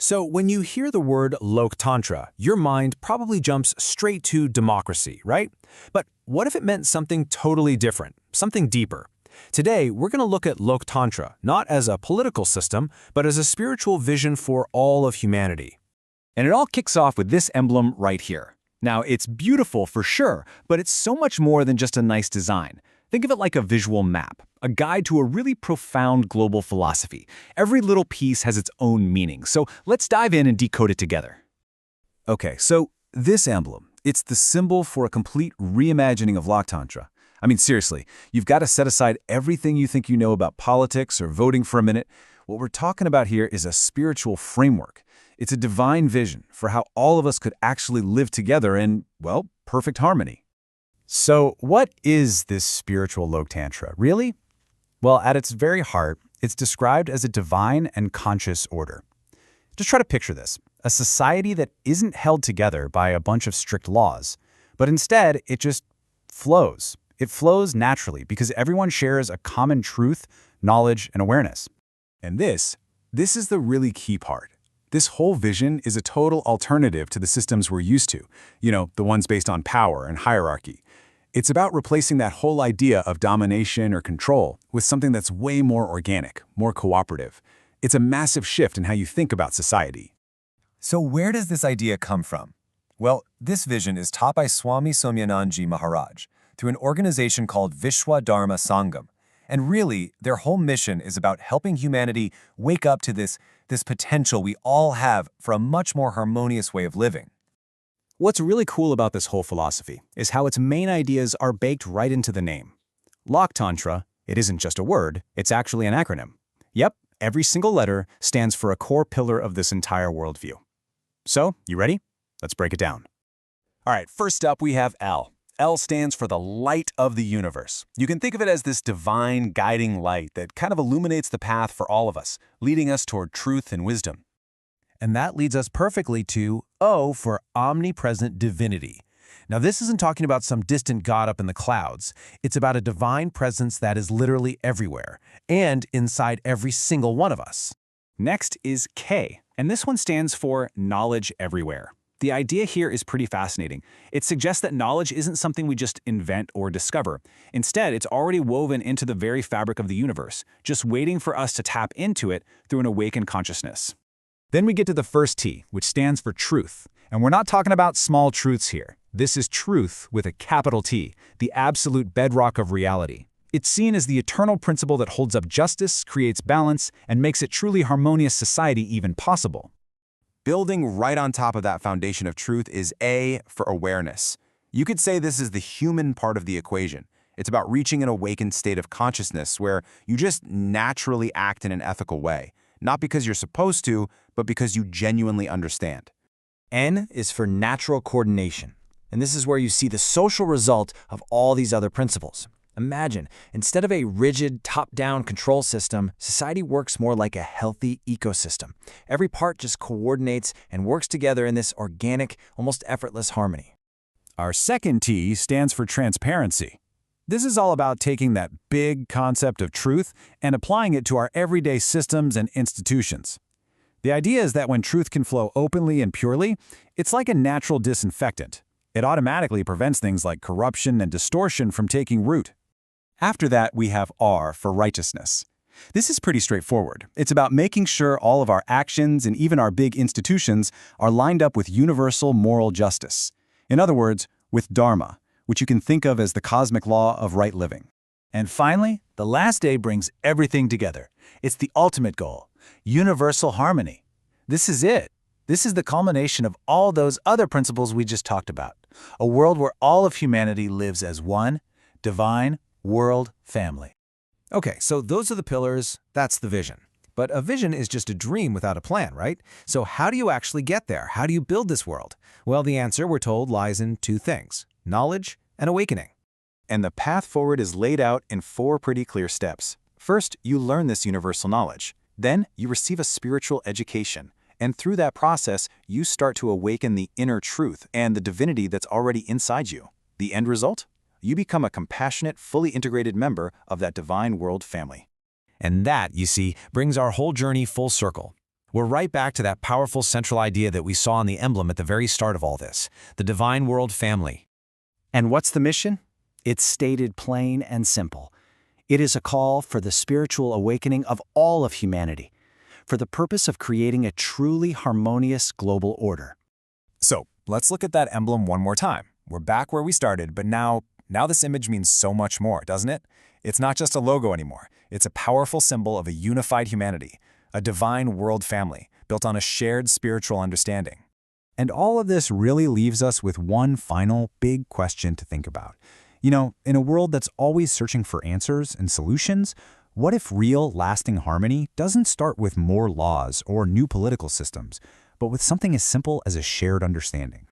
So when you hear the word Lok Tantra, your mind probably jumps straight to democracy, right? But what if it meant something totally different, something deeper? Today, we're going to look at Lok Tantra, not as a political system, but as a spiritual vision for all of humanity. And it all kicks off with this emblem right here. Now, it's beautiful for sure, but it's so much more than just a nice design. Think of it like a visual map, a guide to a really profound global philosophy. Every little piece has its own meaning, so let's dive in and decode it together. Okay, so this emblem, it's the symbol for a complete reimagining of Lok Tantra. I mean, seriously, you've got to set aside everything you think you know about politics or voting for a minute. What we're talking about here is a spiritual framework. It's a divine vision for how all of us could actually live together in, well, perfect harmony. So what is this spiritual Lok Tantra, really? Well, at its very heart, it's described as a divine and conscious order. Just try to picture this, a society that isn't held together by a bunch of strict laws, but instead it just flows. It flows naturally because everyone shares a common truth, knowledge, and awareness. And this is the really key part. This whole vision is a total alternative to the systems we're used to, the ones based on power and hierarchy. It's about replacing that whole idea of domination or control with something that's way more organic, more cooperative. It's a massive shift in how you think about society. So where does this idea come from? Well, this vision is taught by Swami Somyananji Maharaj through an organization called Vishwa Dharma Sangam. And really, their whole mission is about helping humanity wake up to this potential we all have for a much more harmonious way of living. What's really cool about this whole philosophy is how its main ideas are baked right into the name. Lok Tantra, it isn't just a word, it's actually an acronym. Yep, every single letter stands for a core pillar of this entire worldview. So, you ready? Let's break it down. All right, first up we have L. L stands for the light of the universe. You can think of it as this divine guiding light that kind of illuminates the path for all of us, leading us toward truth and wisdom. And that leads us perfectly to O for omnipresent divinity. Now, this isn't talking about some distant God up in the clouds. It's about a divine presence that is literally everywhere and inside every single one of us. Next is K, and this one stands for knowledge everywhere. The idea here is pretty fascinating. It suggests that knowledge isn't something we just invent or discover. Instead, it's already woven into the very fabric of the universe, just waiting for us to tap into it through an awakened consciousness. Then we get to the first T, which stands for truth. And we're not talking about small truths here. This is truth with a capital T, the absolute bedrock of reality. It's seen as the eternal principle that holds up justice, creates balance, and makes a truly harmonious society even possible. Building right on top of that foundation of truth is A for awareness. You could say this is the human part of the equation. It's about reaching an awakened state of consciousness where you just naturally act in an ethical way. Not because you're supposed to, but because you genuinely understand. N is for natural coordination, and this is where you see the social result of all these other principles. Imagine, instead of a rigid, top-down control system, society works more like a healthy ecosystem. Every part just coordinates and works together in this organic, almost effortless harmony. Our second T stands for transparency. This is all about taking that big concept of truth and applying it to our everyday systems and institutions. The idea is that when truth can flow openly and purely, it's like a natural disinfectant. It automatically prevents things like corruption and distortion from taking root. After that, we have R for righteousness. This is pretty straightforward. It's about making sure all of our actions and even our big institutions are lined up with universal moral justice. In other words, with Dharma, which you can think of as the cosmic law of right living. And finally, the last A brings everything together. It's the ultimate goal, universal harmony. This is it. This is the culmination of all those other principles we just talked about. A world where all of humanity lives as one, divine, world family. Okay, so those are the pillars, that's the vision. But a vision is just a dream without a plan, right? So how do you actually get there? How do you build this world? Well, the answer, we're told, lies in two things: knowledge and awakening. And the path forward is laid out in 4 pretty clear steps. First, you learn this universal knowledge. Then, you receive a spiritual education. And through that process, you start to awaken the inner truth and the divinity that's already inside you. The end result? You become a compassionate, fully integrated member of that divine world family. And that, you see, brings our whole journey full circle. We're right back to that powerful central idea that we saw in the emblem at the very start of all this, the divine world family. And what's the mission? It's stated plain and simple. It is a call for the spiritual awakening of all of humanity, for the purpose of creating a truly harmonious global order. So, let's look at that emblem one more time. We're back where we started, but now this image means so much more, doesn't it? It's not just a logo anymore. It's a powerful symbol of a unified humanity, a divine world family, built on a shared spiritual understanding. And all of this really leaves us with one final big question to think about. You know, in a world that's always searching for answers and solutions, what if real, lasting harmony doesn't start with more laws or new political systems, but with something as simple as a shared understanding?